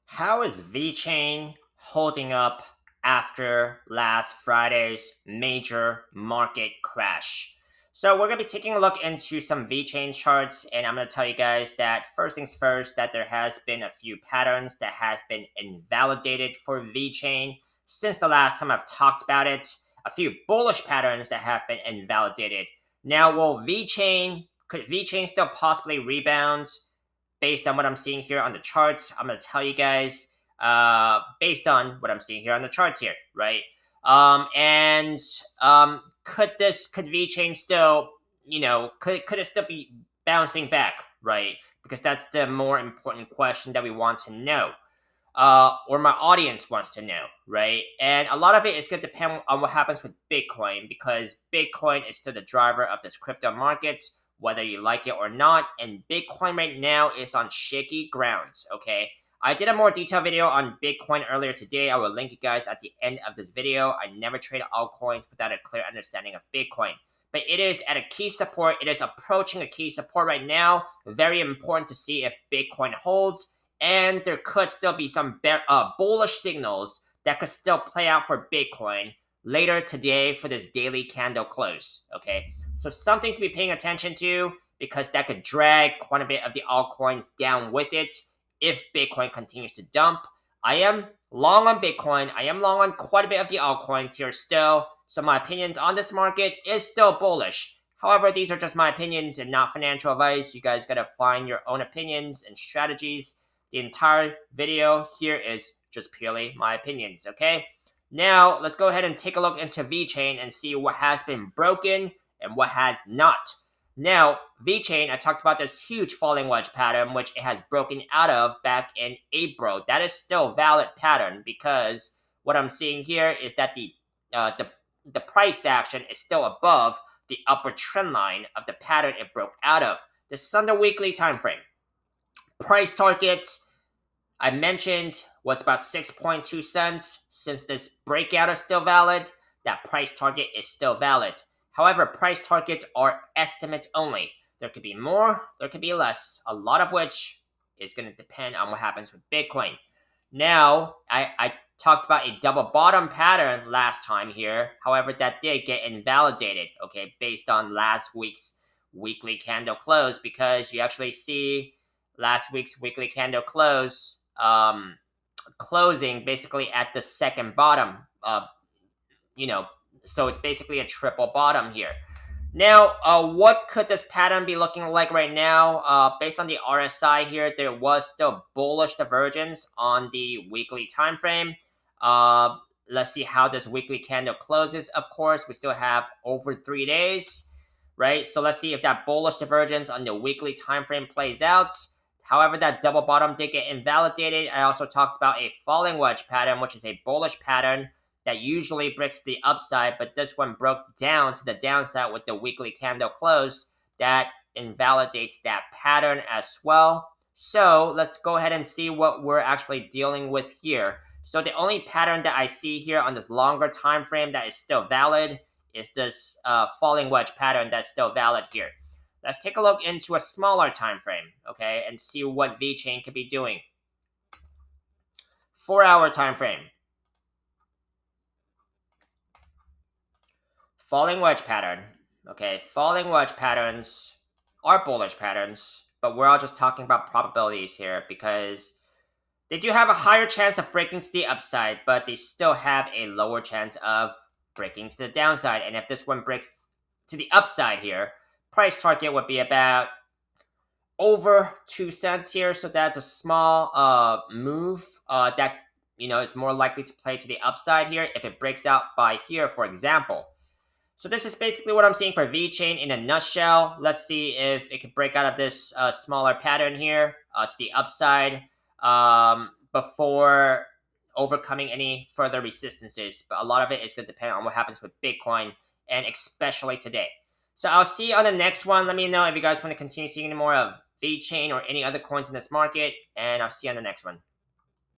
How is VeChain holding up after last Friday's major market crash? So we're going to be taking a look into some VeChain charts, and I'm going to tell you guys that first things first, that there has been a few patterns that have been invalidated for VeChain since the last time I've talked about it. A few bullish patterns that have been invalidated. Now, could VeChain still possibly rebound? Based on what I'm seeing here on the charts, I'm going to tell you guys based on what I'm seeing here on the charts here, right? And could VeChain still, could it still be bouncing back, right? Because that's the more important question that we want to know. Or my audience wants to know, right? And a lot of it is going to depend on what happens with Bitcoin, because Bitcoin is still the driver of this crypto markets, whether you like it or not. And Bitcoin right now is on shaky grounds, okay? I did a more detailed video on Bitcoin earlier today. I will link you guys at the end of this video. I never trade altcoins without a clear understanding of Bitcoin. But it is at a key support. It is approaching a key support right now. Very important to see if Bitcoin holds. And there could still be some bullish signals that could still play out for Bitcoin later today for this daily candle close, okay? So something to be paying attention to, because that could drag quite a bit of the altcoins down with it if Bitcoin continues to dump. I am long on Bitcoin. I am long on quite a bit of the altcoins here still. So my opinions on this market is still bullish. However, these are just my opinions and not financial advice. You guys gotta find your own opinions and strategies. The entire video here is just purely my opinions, okay? Now, let's go ahead and take a look into VeChain and see what has been broken and what has not. Now, VeChain, I talked about this huge falling wedge pattern, which it has broken out of back in April. That is still a valid pattern, because what I'm seeing here is that the price action is still above the upper trend line of the pattern it broke out of. This is on the weekly time frame. Price target I mentioned was about 6.2 cents. Since this breakout is still valid, that price target is still valid. However, price targets are estimates only. There could be more, there could be less, a lot of which is going to depend on what happens with Bitcoin. Now, I talked about a double bottom pattern last time here. However, that did get invalidated, okay, based on last week's weekly candle close, because you actually see last week's weekly candle close closing basically at the second bottom. So it's basically a triple bottom here. Now, what could this pattern be looking like right now? Based on the RSI here, there was still bullish divergence on the weekly time frame. Let's see how this weekly candle closes. Of course, we still have over 3 days, right? So let's see if that bullish divergence on the weekly time frame plays out. However, that double bottom did get invalidated. I also talked about a falling wedge pattern, which is a bullish pattern that usually breaks to the upside, but this one broke down to the downside with the weekly candle close. That invalidates that pattern as well. So let's go ahead and see what we're actually dealing with here. So the only pattern that I see here on this longer time frame that is still valid is this falling wedge pattern that's still valid here. Let's take a look into a smaller time frame, okay, and see what VeChain could be doing. 4-hour time frame. Falling wedge pattern. Okay, falling wedge patterns are bullish patterns, but we're all just talking about probabilities here, because they do have a higher chance of breaking to the upside, but they still have a lower chance of breaking to the downside. And if this one breaks to the upside here, price target would be about over 2 cents here. So that's a small move that is more likely to play to the upside here if it breaks out by here, for example. So this is basically what I'm seeing for VeChain in a nutshell. Let's see if it can break out of this smaller pattern here to the upside before overcoming any further resistances. But a lot of it is going to depend on what happens with Bitcoin, and especially today. So I'll see you on the next one. Let me know if you guys want to continue seeing more of VeChain or any other coins in this market, and I'll see you on the next one.